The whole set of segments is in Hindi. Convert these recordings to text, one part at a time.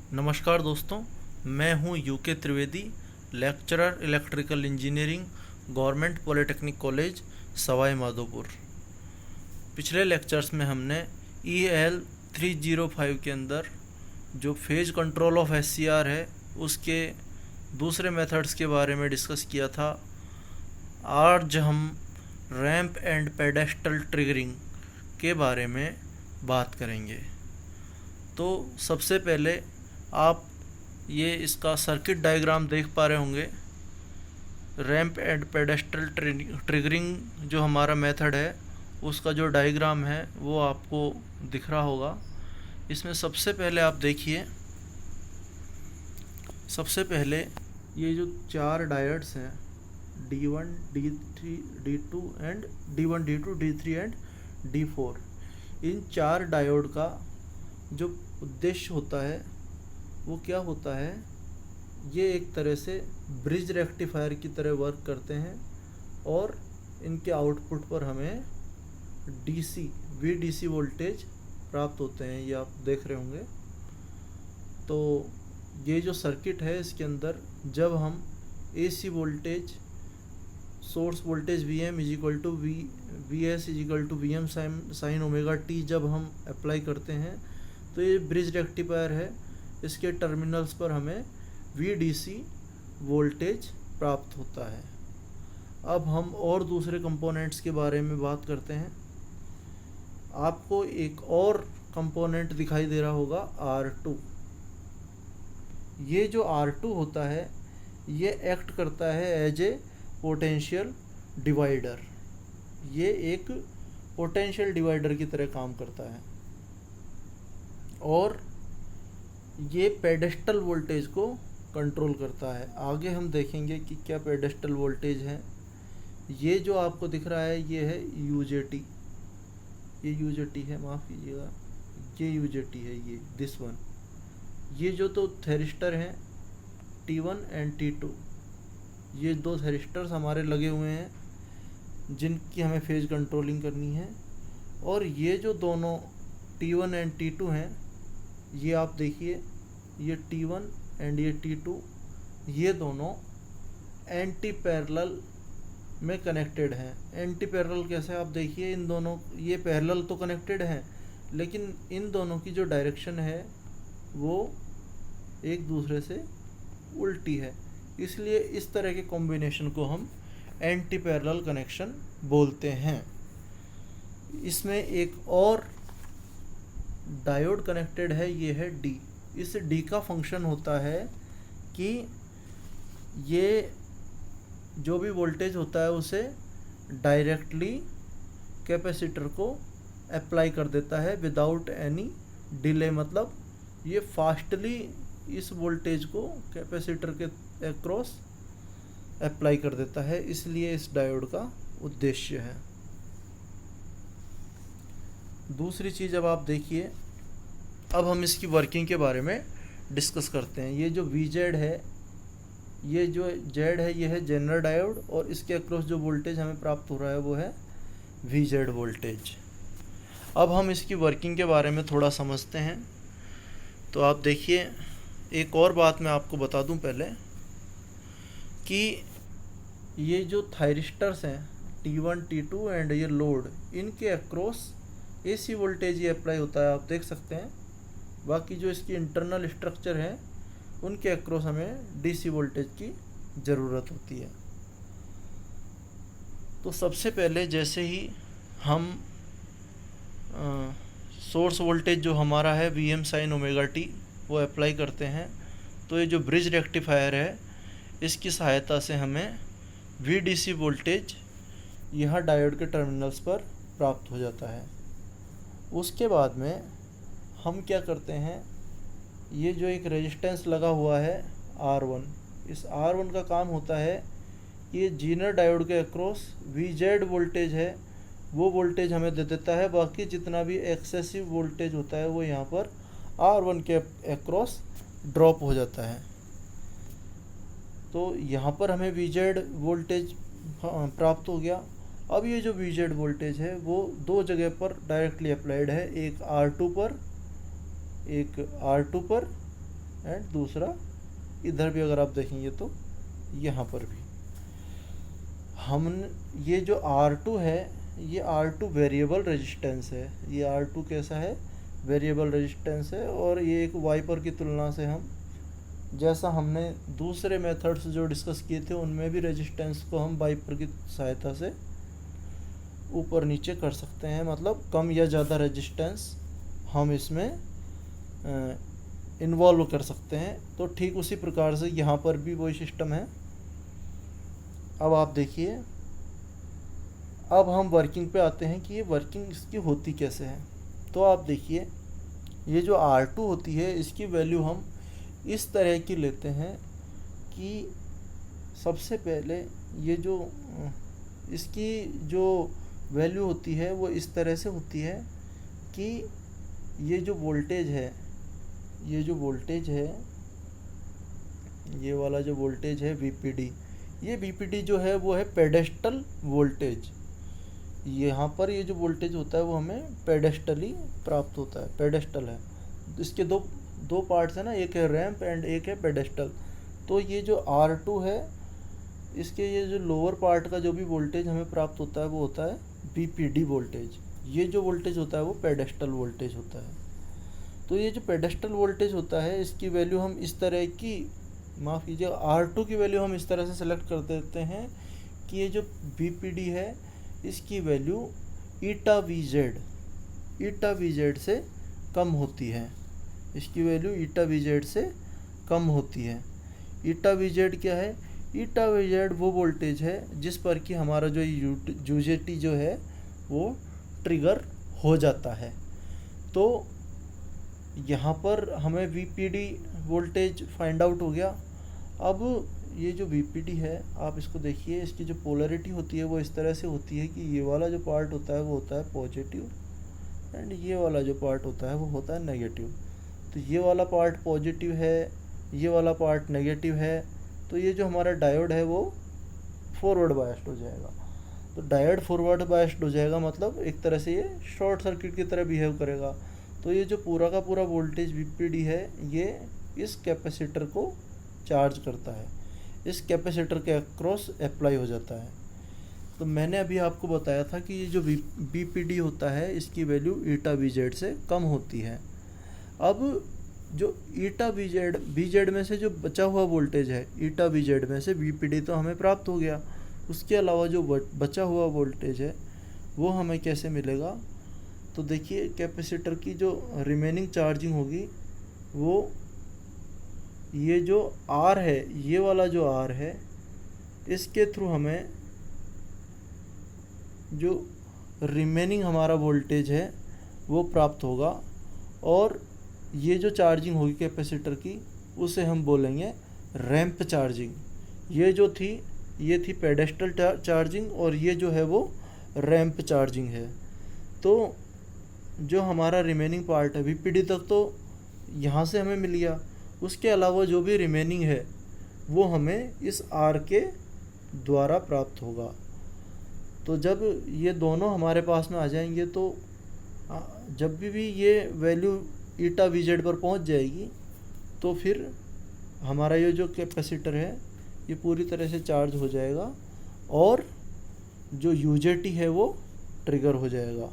नमस्कार दोस्तों, मैं हूं UK Trivedi, lecturer electrical engineering, government polytechnic college, Sawai Madhopur. पिछले लेक्चर्स में हमने EL 305 के अंदर जो फेज कंट्रोल ऑफ SCR है उसके दूसरे मेथड्स के बारे में डिस्कस किया था। आज हम रैंप एंड पेडेस्टल ट्रिगरिंग के बारे में बात करेंगे। तो सबसे पहले आप ये इसका सर्किट डायग्राम देख पा रहे होंगे। रैंप एंड पेडेस्टल ट्रिगरिंग जो हमारा मेथड है उसका जो डायग्राम है वो आपको दिख रहा होगा। इसमें सबसे पहले आप देखिए, सबसे पहले ये जो चार डायोड्स हैं D1, D3, D2 and D1, D2, D3 and D4, इन चार डायोड का जो उद्देश्य होता है वो क्या होता है, ये एक तरह से ब्रिज रेक्टिफायर की तरह वर्क करते हैं और इनके आउटपुट पर हमें VDC वोल्टेज प्राप्त होते हैं। ये आप देख रहे होंगे। तो ये जो सर्किट है इसके अंदर जब हम AC voltage, source voltage VM = VS = VM sin omega t जब हम अप्लाई करते हैं तो ये ब्रिज रेक्टिफायर है, इसके टर्मिनल्स पर हमें VDC वोल्टेज प्राप्त होता है। अब हम और दूसरे कंपोनेंट्स के बारे में बात करते हैं। आपको एक और कंपोनेंट दिखाई दे रहा होगा R2। ये जो R2 होता है ये एक्ट करता है एज ए पोटेंशियल डिवाइडर। ये एक पोटेंशियल डिवाइडर की तरह काम करता है और ये पेडेस्टल वोल्टेज को कंट्रोल करता है। आगे हम देखेंगे कि क्या पेडेस्टल वोल्टेज है। ये जो आपको दिख रहा है ये है UJT, ये UJT है, माफ़ कीजिएगा, ये UJT है, ये दिस वन। ये जो तो थेरिस्टर हैं T1 एंड T2, ये दो थेरिस्टर्स हमारे लगे हुए हैं जिनकी हमें फेज कंट्रोलिंग करनी है। और ये जो दोनों T1 एंड T2 हैं, ये आप देखिए, ये T1 एंड ये T2, ये दोनों एंटी पैरेलल में कनेक्टेड हैं। एंटी पैरेलल कैसे, आप देखिए, इन दोनों, ये पैरेलल तो कनेक्टेड हैं लेकिन इन दोनों की जो डायरेक्शन है वो एक दूसरे से उल्टी है, इसलिए इस तरह के कॉम्बिनेशन को हम एंटी पैरेलल कनेक्शन बोलते हैं। इसमें एक और डायोड कनेक्टेड है, ये है D। इस D का फंक्शन होता है कि ये जो भी वोल्टेज होता है उसे डायरेक्टली कैपेसिटर को अप्लाई कर देता है विदाउट एनी डिले। मतलब ये फास्टली इस वोल्टेज को कैपेसिटर के अक्रॉस अप्लाई कर देता है, इसलिए इस डायोड का उद्देश्य है। दूसरी चीज़ अब आप देखिए, अब हम इसकी वर्किंग के बारे में डिस्कस करते हैं। ये जो VZ है, ये जो Z है, ये है जनरल डायोड और इसके अक्रॉस जो वोल्टेज हमें प्राप्त हो रहा है वो है VZ वोल्टेज। अब हम इसकी वर्किंग के बारे में थोड़ा समझते हैं। तो आप देखिए, एक और बात मैं आपको बता दूं पहले कि ये जो थायरिस्टर्स हैं T1, T2 एंड ये लोड, इनके अक्रॉस AC वोल्टेज ये अप्लाई होता है, आप देख सकते हैं। बाकी जो इसकी इंटरनल स्ट्रक्चर है उनके अक्रॉस हमें DC वोल्टेज की ज़रूरत होती है। तो सबसे पहले जैसे ही हम सोर्स वोल्टेज जो हमारा है VM sin ओमेगा t वो अप्लाई करते हैं, तो ये जो ब्रिज रेक्टिफायर है इसकी सहायता से हमें VDC वोल्टेज यहाँ डायोड के टर्मिनल्स पर प्राप्त हो जाता है। उसके बाद में हम क्या करते हैं, ये जो एक रेजिस्टेंस लगा हुआ है R1, इस R1 का काम होता है, ये जीनर डायोड के अक्रॉस VZ वोल्टेज है वो वोल्टेज हमें दे देता है। बाकी जितना भी एक्सेसिव वोल्टेज होता है वो यहाँ पर R1 के अक्रॉस ड्रॉप हो जाता है। तो यहाँ पर हमें VZ वोल्टेज प्राप्त हो गया। अब ये जो VZ वोल्टेज है वो दो जगह पर डायरेक्टली अप्लाइड है, एक R2 पर एंड दूसरा इधर भी अगर आप देखेंगे तो यहाँ पर भी हम ये जो R2 है, ये R2 वेरिएबल रेजिस्टेंस है। ये R2 कैसा है? वेरिएबल रेजिस्टेंस है। और ये एक वाइपर की तुलना से हम, जैसा हमने दूसरे मेथड्स जो डिस्कस किए थे उनमें भी रेजिस्टेंस को हम वाइपर की सहायता से ऊपर नीचे कर सकते हैं, मतलब कम या ज़्यादा रेजिस्टेंस हम इसमें इन्वॉल्व कर सकते हैं। तो ठीक उसी प्रकार से यहाँ पर भी वही सिस्टम है। अब आप देखिए, अब हम वर्किंग पे आते हैं कि ये वर्किंग इसकी होती कैसे है। तो आप देखिए, ये जो R2 होती है इसकी वैल्यू हम इस तरह की लेते हैं कि सबसे पहले ये जो इसकी जो वैल्यू होती है वो इस तरह से होती है कि ये जो वोल्टेज है, ये जो वोल्टेज है, ये वाला जो वोल्टेज है VPD, ये VPD जो है वो है पेडेस्टल वोल्टेज। यहाँ पर ये जो वोल्टेज होता है वो हमें पेडेस्टली प्राप्त होता है, पेडेस्टल है। इसके दो पार्ट्स है ना, एक है रैंप एंड एक है पेडेस्टल। तो ये जो R2 है, इसके ये जो लोअर पार्ट का जो भी वोल्टेज हमें प्राप्त होता है वो होता है VPD वोल्टेज। ये जो वोल्टेज होता है वो पेडेस्टल वोल्टेज होता है। तो ये जो पेडेस्टल वोल्टेज होता है इसकी वैल्यू हम इस तरह की, माफ़ कीजिए, R2 की वैल्यू हम इस तरह से सेलेक्ट कर देते हैं कि ये जो VPD है इसकी वैल्यू ईटा VZ से कम होती है। इसकी वैल्यू ईटा VZ से कम होती है। ईटा VZ क्या है? ईटा VZ वो वोल्टेज है जिस पर कि हमारा जो UJT जो है वो ट्रिगर हो जाता है। तो यहाँ पर हमें VPD वोल्टेज फाइंड आउट हो गया। अब ये जो VPD है, आप इसको देखिए, इसकी जो पोलैरिटी होती है वो इस तरह से होती है कि ये वाला जो पार्ट होता है वो होता है पॉजिटिव एंड ये वाला जो पार्ट होता है वो होता है नेगेटिव। तो ये वाला पार्ट पॉजिटिव है, ये वाला पार्ट नेगेटिव है। तो ये जो हमारा डायोड है वो फॉरवर्ड बायस्ड हो जाएगा। तो डायोड फॉरवर्ड बायस्ड हो जाएगा, मतलब एक तरह से ये शॉर्ट सर्किट की तरह बिहेव करेगा। तो ये जो पूरा का पूरा वोल्टेज VPD है ये इस कैपेसिटर को चार्ज करता है, इस कैपेसिटर के अक्रॉस अप्लाई हो जाता है। तो मैंने अभी आपको बताया था कि ये जो VPD होता है इसकी वैल्यू ईटा VZ से कम होती है। अब जो ईटा VZ में से जो बचा हुआ वोल्टेज है, ईटा VZ में से VPD तो हमें प्राप्त हो गया, उसके अलावा जो बचा हुआ वोल्टेज है वो हमें कैसे मिलेगा? तो देखिए, कैपेसिटर की जो रिमेनिंग चार्जिंग होगी वो ये जो R है, ये वाला जो R है, इसके थ्रू हमें जो रिमेनिंग हमारा वोल्टेज है वो प्राप्त होगा। और ये जो चार्जिंग होगी कैपेसिटर की उसे हम बोलेंगे रैंप चार्जिंग। ये जो थी ये थी पेडेस्टल चार्जिंग और ये जो है वो रैंप चार्जिंग है। तो जो हमारा रिमेनिंग पार्ट है VPD तक तो यहाँ से हमें मिल गया, उसके अलावा जो भी रिमेनिंग है वो हमें इस R के द्वारा प्राप्त होगा। तो जब ये दोनों हमारे पास में आ जाएंगे तो जब भी ये वैल्यू ईटा VZ पर पहुंच जाएगी तो फिर हमारा ये जो कैपेसिटर है ये पूरी तरह से चार्ज हो जाएगा और जो UJT है वो ट्रिगर हो जाएगा।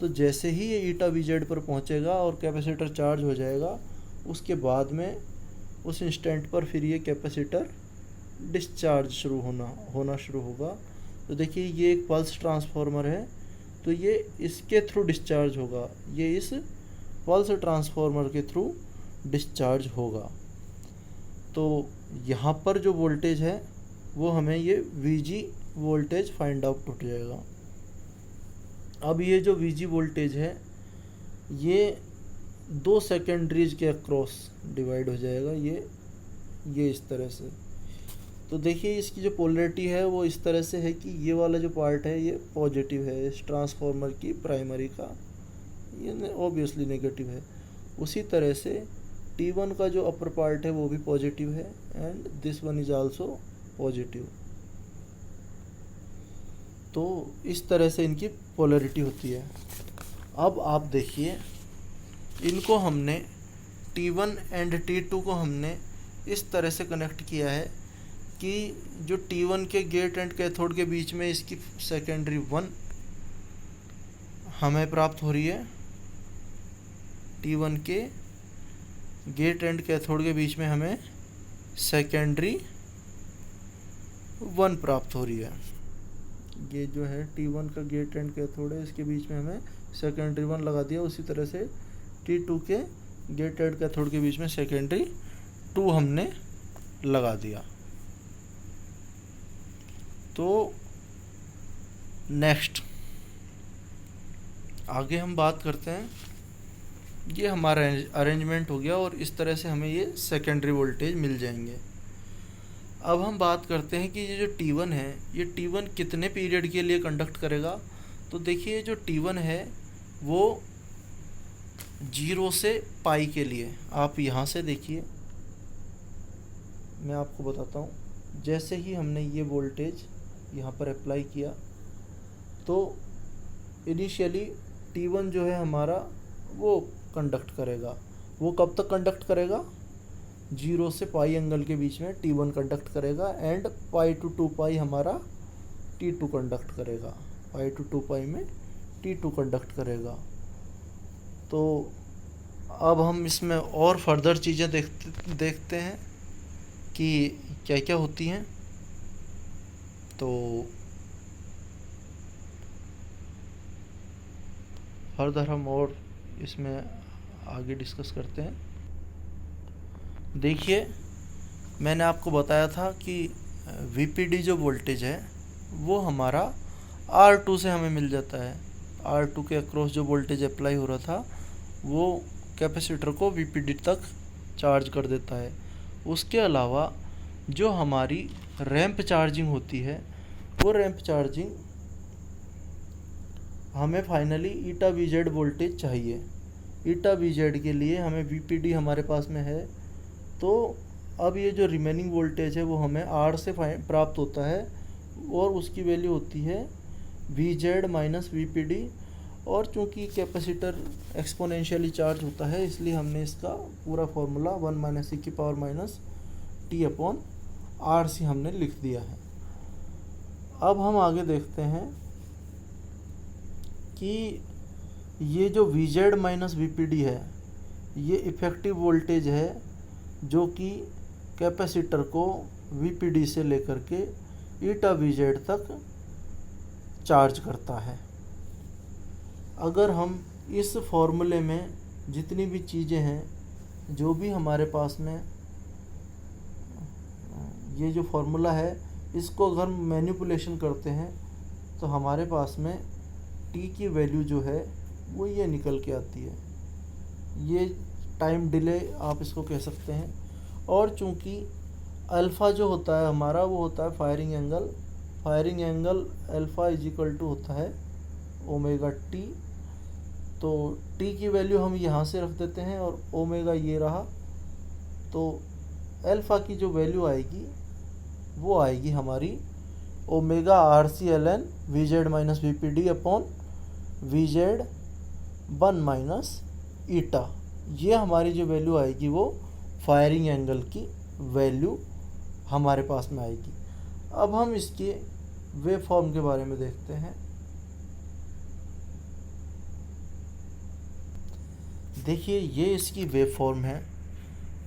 तो जैसे ही ये ईटा VZ पर पहुंचेगा और कैपेसिटर चार्ज हो जाएगा, उसके बाद में उस इंस्टेंट पर फिर ये कैपेसिटर डिस्चार्ज होना शुरू होगा। तो देखिए, ये एक पल्स ट्रांसफार्मर है, तो ये इसके थ्रू डिस्चार्ज होगा, ये इस पल्स ट्रांसफार्मर के थ्रू डिस्चार्ज होगा। तो यहाँ पर जो वोल्टेज है वो हमें ये VG वोल्टेज फाइंड आउट हो जाएगा। अब ये जो VG वोल्टेज है ये 2 सेकेंडरीज के अक्रॉस डिवाइड हो जाएगा, ये इस तरह से। तो देखिए, इसकी जो पोलैरिटी है वो इस तरह से है कि ये वाला जो पार्ट है ये पॉजिटिव है, इस ट्रांसफार्मर की प्राइमरी का, ये ऑब्वियसली नेगेटिव है। उसी तरह से T1 का जो अपर पार्ट है वो भी पॉजिटिव है and this one is also positive. तो इस तरह से इनकी पोलैरिटी होती है। अब आप देखिए, इनको हमने T1 एंड T2 को हमने इस तरह से कनेक्ट किया है कि जो T1 के गेट एंड कैथोड के बीच में इसकी सेकेंडरी 1 हमें प्राप्त हो रही है। T1 के गेट एंड कैथोड के बीच में हमें सेकेंडरी 1 प्राप्त हो रही है। ये जो है T1 का गेट एंड कैथोड है, इसके बीच में हमें सेकेंडरी 1 लगा दिया। उसी तरह से T2 के गेट एंड कैथोड के बीच में सेकेंडरी 2 हमने लगा दिया। तो नेक्स्ट आगे हम बात करते हैं, ये हमारा अरेंजमेंट हो गया और इस तरह से हमें ये सेकेंडरी वोल्टेज मिल जाएंगे। अब हम बात करते हैं कि ये जो T1 है, ये T1 कितने पीरियड के लिए कंडक्ट करेगा। तो देखिए जो T1 है वो 0 से पाई के लिए, आप यहाँ से देखिए, मैं आपको बताता हूँ। जैसे ही हमने ये वोल्टेज यहाँ पर अप्लाई किया तो इनिशियली T1 जो है हमारा वो कंडक्ट करेगा। वो कब तक कंडक्ट करेगा? 0 से पाई एंगल के बीच में T1 कंडक्ट करेगा एंड पाई टू 2 पाई हमारा T2 कंडक्ट करेगा। पाई टू 2 पाई में T2 कंडक्ट करेगा। तो अब हम इसमें और फर्दर चीज़ें देखते हैं कि क्या क्या होती हैं। तो फर्दर हम और इसमें आगे डिस्कस करते हैं। देखिए मैंने आपको बताया था कि VPD जो वोल्टेज है वो हमारा R2 से हमें मिल जाता है। R2 के अक्रॉस जो वोल्टेज अप्लाई हो रहा था वो कैपेसिटर को VPD तक चार्ज कर देता है। उसके अलावा जो हमारी रैंप चार्जिंग होती है वो रैंप चार्जिंग हमें फाइनली ईटा VZ वोल्टेज चाहिए। ईटा VZ के लिए हमें VPD हमारे पास में है। तो अब ये जो रिमेनिंग वोल्टेज है वो हमें R से प्राप्त होता है और उसकी वैल्यू होती है VZ माइनस VPD। और चूँकि कैपेसिटर एक्सपोनेंशियली चार्ज होता है इसलिए हमने इसका पूरा फॉर्मूला 1 माइनस e की power minus t upon RC हमने लिख दिया है। अब हम आगे देखते हैं कि ये जो VZ माइनस VPD है ये इफ़ेक्टिव वोल्टेज है जो कि कैपेसिटर को VPD से लेकर के ईटा VZ तक चार्ज करता है। अगर हम इस फॉर्मूले में जितनी भी चीज़ें हैं, जो भी हमारे पास में ये जो फॉर्मूला है इसको अगर मैनिपुलेशन करते हैं तो हमारे पास में t की वैल्यू जो है वो ये निकल के आती है। ये टाइम डिले आप इसको कह सकते हैं। और चूंकि अल्फ़ा जो होता है हमारा वो होता है firing angle. Firing angle alpha is equal to होता है ओमेगा टी। तो t की वैल्यू हम यहाँ से रख देते हैं और ओमेगा ये रहा। तो अल्फ़ा की जो वैल्यू आएगी वो आएगी हमारी omega RC/ln VZ minus VPD upon VZ 1 minus eta. ये हमारी जो वैल्यू आएगी वो फायरिंग एंगल की वैल्यू हमारे पास में आएगी। अब हम इसके वेव फॉर्म के बारे में देखते हैं। देखिए ये इसकी वेव फॉर्म है।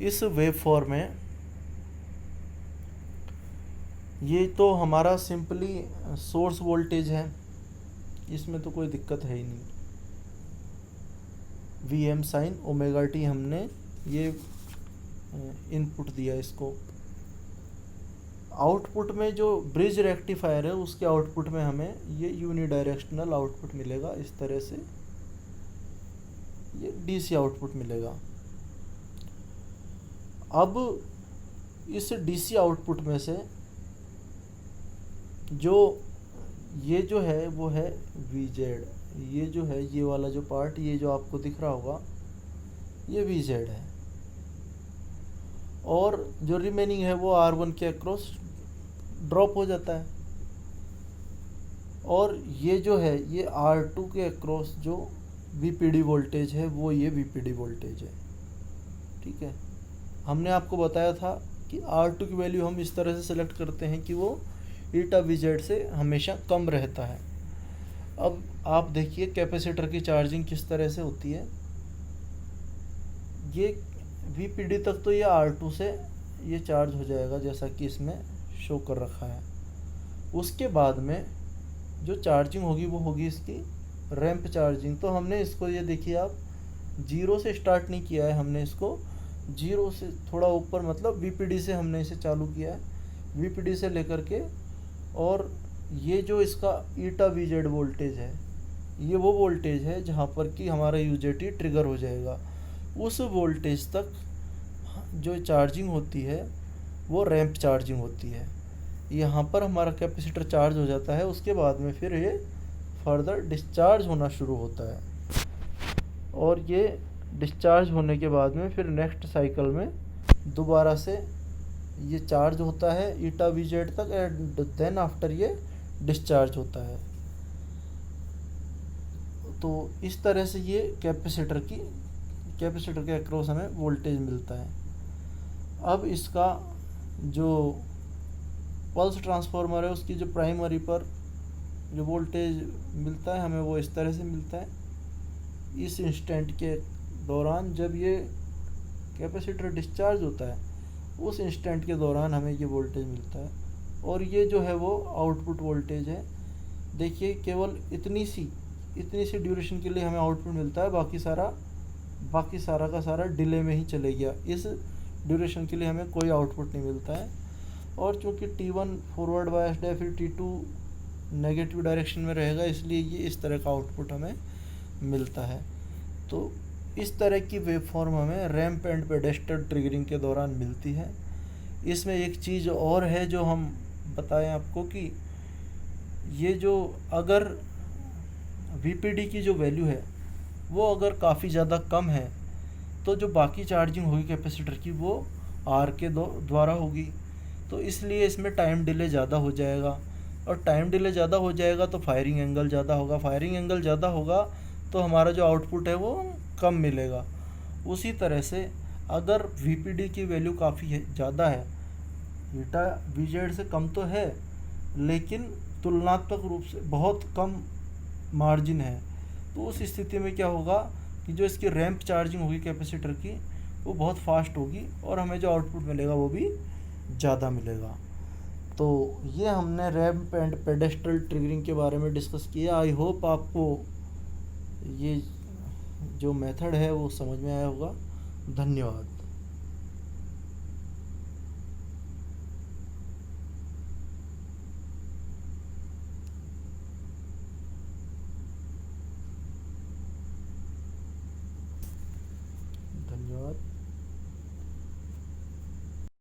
इस वेव फॉर्म में ये तो हमारा सिंपली सोर्स वोल्टेज है, इसमें तो कोई दिक्कत है ही नहीं। Vm साइन ओमेगा टी हमने ये इनपुट दिया इसको। आउटपुट में जो ब्रिज रेक्टिफायर है उसके आउटपुट में हमें ये यूनिडायरेक्शनल आउटपुट मिलेगा। इस तरह से ये DC आउटपुट मिलेगा। अब इस DC आउटपुट में से जो ये जो है वो है VZ। ये जो है ये वाला जो पार्ट ये जो आपको दिख रहा होगा ये VZ है। और जो रिमेनिंग है वो R1 के अक्रॉस ड्रॉप हो जाता है। और ये जो है ये R2 के अक्रॉस जो VPD वोल्टेज है वो ये VPD वोल्टेज है। ठीक है। हमने आपको बताया था कि R2 की वैल्यू हम इस तरह से सेलेक्ट करते हैं कि वो ईटा VZ से हमेशा कम रहता है। अब आप देखिए कैपेसिटर की चार्जिंग किस तरह से होती है। ये VPD तक तो ये R2 से ये चार्ज हो जाएगा जैसा कि इसमें शो कर रखा है। उसके बाद में जो चार्जिंग होगी वो होगी इसकी रैंप चार्जिंग। तो हमने इसको, ये देखिए आप, 0 से स्टार्ट नहीं किया है, हमने इसको 0 से थोड़ा ऊपर, मतलब VPD से हमने इसे चालू किया है, VPD से लेकर के, और ये जो इसका ईटा VZ वोल्टेज है, ये वो वोल्टेज है जहाँ पर कि हमारा UJT ट्रिगर हो जाएगा। उस वोल्टेज तक जो चार्जिंग होती है वो रैंप चार्जिंग होती है। यहाँ पर हमारा कैपेसिटर चार्ज हो जाता है, उसके बाद में फिर ये फर्दर डिस्चार्ज होना शुरू होता है, और ये डिस्चार्ज होने के बाद में फिर नेक्स्ट साइकिल में दोबारा से ये चार्ज होता है ईटा VZ तक, एंड देन आफ्टर ये डिस्चार्ज होता है। तो इस तरह से ये कैपेसिटर के अक्रॉस हमें वोल्टेज मिलता है। अब इसका जो पल्स ट्रांसफार्मर है उसकी जो प्राइमरी पर जो वोल्टेज मिलता है हमें वो इस तरह से मिलता है। इस इंस्टेंट के दौरान जब ये कैपेसिटर डिस्चार्ज होता है, उस इंस्टेंट के दौरान हमें ये वोल्टेज मिलता है, और ये जो है वो आउटपुट वोल्टेज है। देखिए केवल इतनी सी ड्यूरेशन के लिए हमें आउटपुट मिलता है, बाकी सारा का सारा डिले में ही चले गया। इस ड्यूरेशन के लिए हमें कोई आउटपुट नहीं मिलता है। और चूँकि T1 फॉरवर्ड बायस्ड है, फिर T2 नेगेटिव डायरेक्शन में रहेगा, इसलिए ये इस तरह का आउटपुट हमें मिलता है। तो इस तरह की वेवफॉर्म हमें रैंप एंड पेडेस्टल ट्रिगरिंग के दौरान मिलती है। इसमें एक चीज़ और है जो हम बताएं आपको कि ये जो अगर VPD की जो वैल्यू है वो अगर काफ़ी ज़्यादा कम है तो जो बाकी चार्जिंग होगी कैपेसिटर की वो R के द्वारा होगी। तो इसलिए इसमें टाइम डिले ज़्यादा हो जाएगा, और टाइम डिले ज़्यादा हो जाएगा तो फायरिंग एंगल ज़्यादा होगा। फायरिंग एंगल ज़्यादा होगा तो हमारा जो आउटपुट है वो कम मिलेगा। उसी तरह से अगर VPD की वैल्यू काफ़ी ज़्यादा है, ईटा VZ से कम तो है लेकिन तुलनात्मक रूप से बहुत कम मार्जिन है, तो उस स्थिति में क्या होगा कि जो इसकी रैंप चार्जिंग होगी कैपेसिटर की वो बहुत फास्ट होगी, और हमें जो आउटपुट मिलेगा वो भी ज़्यादा मिलेगा। तो ये हमने रैंप एंड पेडेस्टल ट्रिगरिंग के बारे में डिस्कस किया। आई होप आपको ये जो मेथड है वो समझ में आया होगा। धन्यवाद।